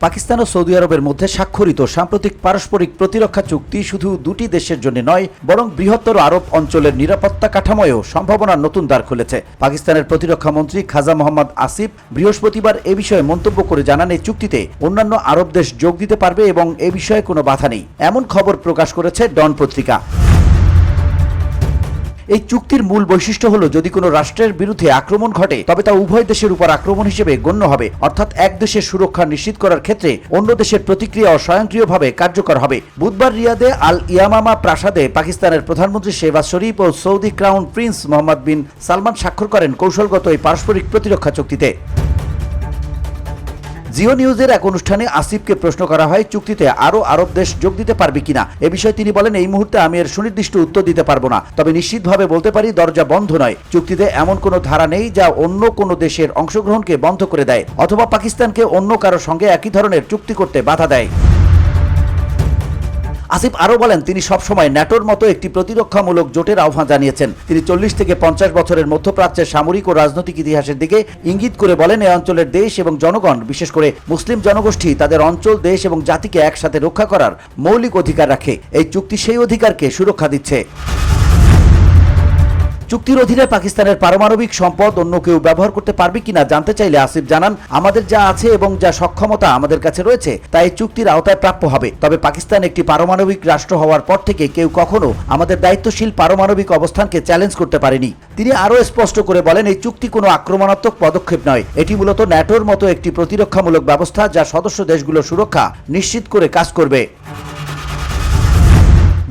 পাকিস্তান ও Saudi আরবের মধ্যে স্বাক্ষরিত সাম্প্রতিক পারস্পরিক প্রতিরক্ষা চুক্তি শুধু দুটি দেশের জন্য নয়, বরং বৃহত্তর আরব অঞ্চলের নিরাপত্তা কাঠামোয়ও সম্ভাবনার নতুন দ্বার খুলেছে। পাকিস্তানের প্রতিরক্ষা মন্ত্রী খাজা মোহাম্মদ আসিফ বৃহস্পতিবার এ বিষয়ে মন্তব্য করে জানান, এই চুক্তিতে অন্যান্য আরব দেশ যোগ দিতে পারবে এবং এ বিষয়ে কোনো বাধা নেই। এমন খবর প্রকাশ করেছে ডন পত্রিকা। এই চুক্তির মূল বৈশিষ্ট্য হলো, যদি কোনো রাষ্ট্রের বিরুদ্ধে আক্রমণ ঘটে তবে তা উভয় দেশের উপর আক্রমণ হিসেবে গণ্য হবে, অর্থাৎ এক দেশের সুরক্ষা নিশ্চিত করার ক্ষেত্রে অন্য দেশের প্রতিক্রিয়াও স্বয়ংক্রিয়ভাবে কার্যকর হবে। বুধবার রিয়াদে আল ইয়ামামা প্রাসাদে পাকিস্তানের প্রধানমন্ত্রী শেহবাজ শরীফ ও সৌদি ক্রাউন প্রিন্স মোহাম্মদ বিন সালমান স্বাক্ষর করেন কৌশলগত এই পারস্পরিক প্রতিরক্ষা চুক্তিতে। জিও নিউজের এক অনুষ্ঠানে আসিফকে প্রশ্ন করা হয়, চুক্তিতে আরও আরব দেশ যোগ দিতে পারবে কিনা। এ বিষয়ে তিনি বলেন, এই মুহূর্তে আমি এর সুনির্দিষ্ট উত্তর দিতে পারবো না, তবে নিশ্চিতভাবে বলতে পারি দরজা বন্ধ নয়। চুক্তিতে এমন কোনো ধারা নেই যা অন্য কোনো দেশের অংশগ্রহণকে বন্ধ করে দেয় অথবা পাকিস্তানকে অন্য কারো সঙ্গে একই ধরনের চুক্তি করতে বাধা দেয়। আসিফ আরও বলেন, তিনি সবসময় ন্যাটোর মতো একটি প্রতিরক্ষামূলক জোটের আহ্বান জানিয়েছেন। তিনি 40 থেকে 50 বছরের মধ্যপ্রাচ্যের সামরিক ও রাজনৈতিক ইতিহাসের দিকে ইঙ্গিত করে বলেন, এই অঞ্চলের দেশ এবং জনগণ, বিশেষ করে মুসলিম জনগোষ্ঠী, তাদের অঞ্চল, দেশ এবং জাতিকে একসাথে রক্ষা করার মৌলিক অধিকার রাখে। এই চুক্তি সেই অধিকারকে সুরক্ষা দিচ্ছে। চুক্তির অধীনে পাকিস্তানের পারমাণবিক সম্পদ অন্য কেউ ব্যবহার করতে পারবে কিনা জানতে চাইলে আসিফ জানান, আমাদের যা আছে এবং যা সক্ষমতা আমাদের কাছে রয়েছে তা এই চুক্তির আওতায় প্রাপ্য হবে। তবে পাকিস্তান একটি পারমাণবিক রাষ্ট্র হওয়ার পর থেকে কেউ কখনো আমাদের দায়িত্বশীল পারমাণবিক অবস্থানকে চ্যালেঞ্জ করতে পারেনি। তিনি আরও স্পষ্ট করে বলেন, এই চুক্তি কোনো আক্রমণাত্মক পদক্ষেপ নয়, এটি মূলত ন্যাটোর মতো একটি প্রতিরক্ষামূলক ব্যবস্থা যা সদস্য দেশগুলোর সুরক্ষা নিশ্চিত করে কাজ করবে।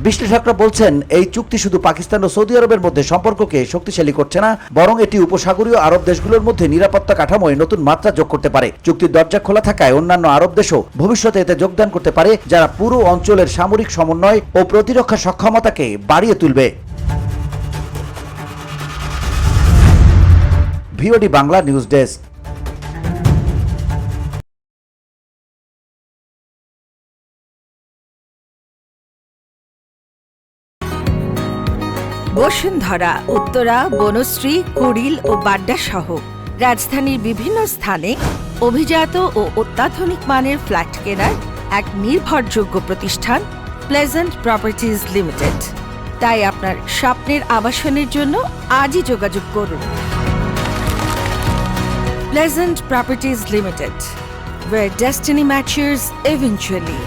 বিশ্লেষকরা বলছেন, এই চুক্তি শুধু পাকিস্তান ও সৌদি আরবের মধ্যে সম্পর্ককে শক্তিশালী করছে না, বরং এটি উপসাগরীয় আরব দেশগুলোর মধ্যে নিরাপত্তা কাঠামোয় নতুন মাত্রা যোগ করতে পারে। চুক্তির দরজা খোলা থাকায় অন্যান্য আরব দেশও ভবিষ্যতে এতে যোগদান করতে পারে, যারা পুরো অঞ্চলের সামরিক সমন্বয় ও প্রতিরক্ষা সক্ষমতাকে বাড়িয়ে তুলবে। VOD Bangla news desk. Bashundhara, Uttara, Banasree, Kuril ও বাড্ডা সহ রাজধানীর বিভিন্ন স্থানে অভিজাত ও অত্যাধুনিক মানের ফ্ল্যাট কেনার এক নির্ভরযোগ্য প্রতিষ্ঠান প্লেজেন্ট প্রপার্টিজ লিমিটেড। তাই আপনার স্বপ্নের আবাসনের জন্য আজই যোগাযোগ করুন। Pleasant properties limited, where destiny matches eventually.